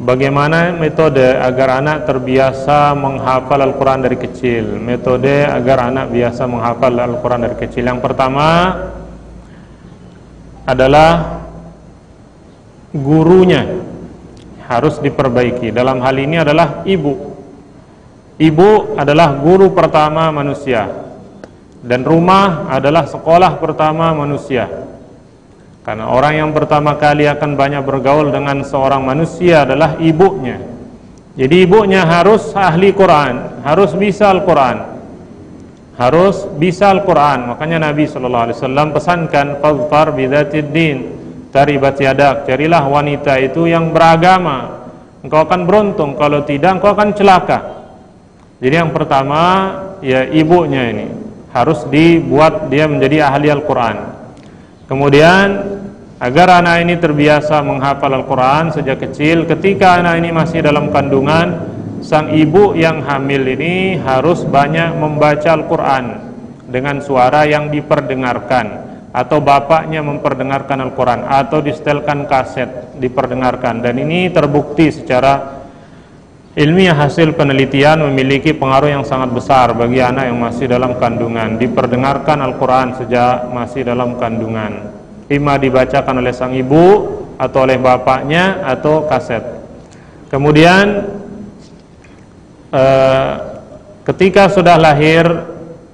Bagaimana metode agar anak terbiasa menghafal Al-Quran dari kecil? Metode agar anak biasa menghafal Al-Quran dari kecil. Yang pertama adalah gurunya harus diperbaiki. Dalam hal ini adalah ibu. Ibu adalah guru pertama manusia, dan rumah adalah sekolah pertama manusia. Karena orang yang pertama kali akan banyak bergaul dengan seorang manusia adalah ibunya. Jadi ibunya harus ahli Quran, harus bisa Al-Quran, harus bisa Al-Quran. Makanya Nabi SAW pesankan, fadfar bidzatid din, taribat yadak, carilah wanita itu yang beragama, engkau akan beruntung, kalau tidak engkau akan celaka. Jadi yang pertama ya ibunya ini harus dibuat dia menjadi ahli Al-Quran. Kemudian agar anak ini terbiasa menghafal Al-Quran sejak kecil, ketika anak ini masih dalam kandungan, sang ibu yang hamil ini harus banyak membaca Al-Quran dengan suara yang diperdengarkan, atau bapaknya memperdengarkan Al-Quran, atau disetelkan kaset diperdengarkan. Dan ini terbukti secara ilmiah, hasil penelitian memiliki pengaruh yang sangat besar bagi anak yang masih dalam kandungan. Diperdengarkan Al-Quran sejak masih dalam kandungan, ima dibacakan oleh sang ibu atau oleh bapaknya atau kaset. Kemudian ketika sudah lahir,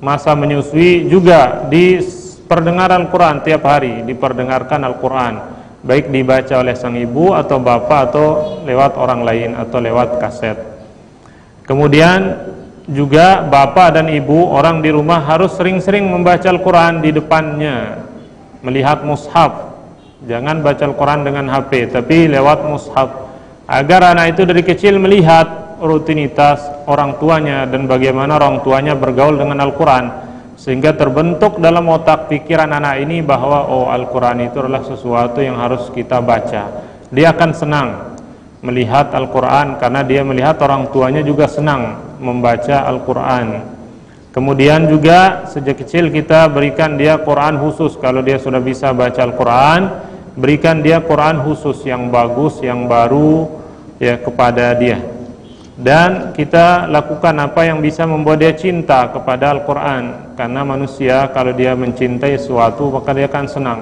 masa menyusui juga diperdengarkan Al-Quran tiap hari, diperdengarkan Al-Quran, baik dibaca oleh sang ibu atau bapak atau lewat orang lain atau lewat kaset. Kemudian juga bapak dan ibu, orang di rumah harus sering-sering membaca Al-Quran di depannya, melihat mushaf. Jangan baca Al-Quran dengan HP, tapi lewat mushaf, agar anak itu dari kecil melihat rutinitas orang tuanya dan bagaimana orang tuanya bergaul dengan Al-Quran, sehingga terbentuk dalam otak pikiran anak ini bahwa oh, Al-Quran itu adalah sesuatu yang harus kita baca. Dia akan senang melihat Al-Quran karena dia melihat orang tuanya juga senang membaca Al-Quran. Kemudian juga sejak kecil kita berikan dia Quran khusus. Kalau dia sudah bisa baca Al-Quran, berikan dia Quran khusus yang bagus, yang baru ya kepada dia. Dan kita lakukan apa yang bisa membuat dia cinta kepada Al-Quran. Karena manusia kalau dia mencintai sesuatu, maka dia akan senang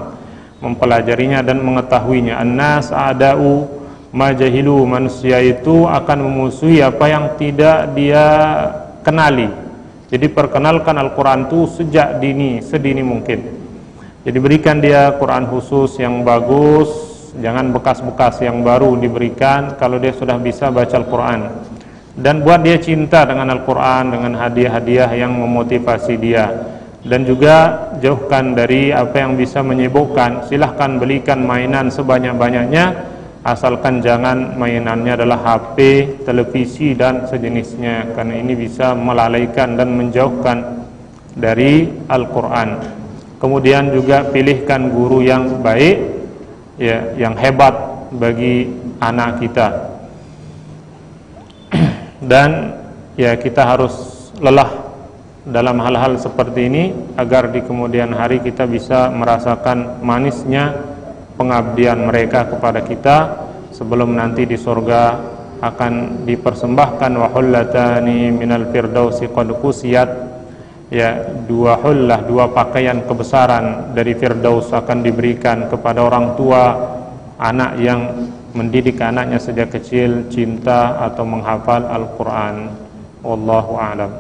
mempelajarinya dan mengetahuinya. An-nas a'da'u ma jahilu, manusia itu akan memusuhi apa yang tidak dia kenali. Jadi perkenalkan Al-Quran itu sejak sedini mungkin. Jadi berikan dia Quran khusus yang bagus, jangan bekas-bekas, yang baru diberikan kalau dia sudah bisa baca Al-Quran. Dan buat dia cinta dengan Al-Quran, dengan hadiah-hadiah yang memotivasi dia. Dan juga jauhkan dari apa yang bisa menyibukkan. Silahkan belikan mainan sebanyak-banyaknya, asalkan jangan mainannya adalah HP, televisi dan sejenisnya, karena ini bisa melalaikan dan menjauhkan dari Al-Quran. Kemudian juga pilihkan guru yang baik, ya, yang hebat bagi anak kita. Dan ya kita harus lelah dalam hal-hal seperti ini agar di kemudian hari kita bisa merasakan manisnya pengabdian mereka kepada kita, sebelum nanti di surga akan dipersembahkan wa hullatani minal firdausi qad kusiyat, ya, dua hullah, dua pakaian kebesaran dari firdaus akan diberikan kepada orang tua anak yang mendidik anaknya sejak kecil cinta atau menghafal Al-Quran. Wallahu a'lam.